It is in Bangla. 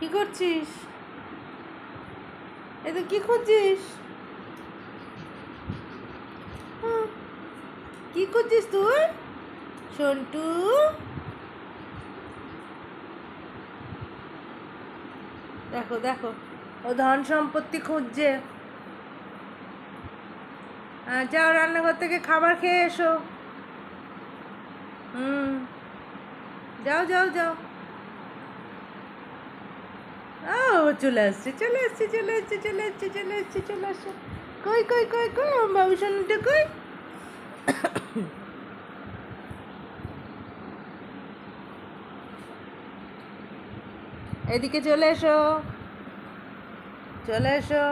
কি করছিস? এই তো কি খুঁজছিস? হুম, কি খুঁজছিস তুই সন্টু? দেখো দেখো, ও ধন সম্পত্তি খুঁজছে। যাও রান্নাঘর থেকে খাবার খেয়ে এসো। হুম, যাও যাও যাও। ও চলে আসছে চলে আসছে চলে আসছে চলে আসছে চলে আসছে চলে আসছে। কই কই কই কই আমার বাবু সোনাটা কই? এদিকে চলে এসো, চলে এসো।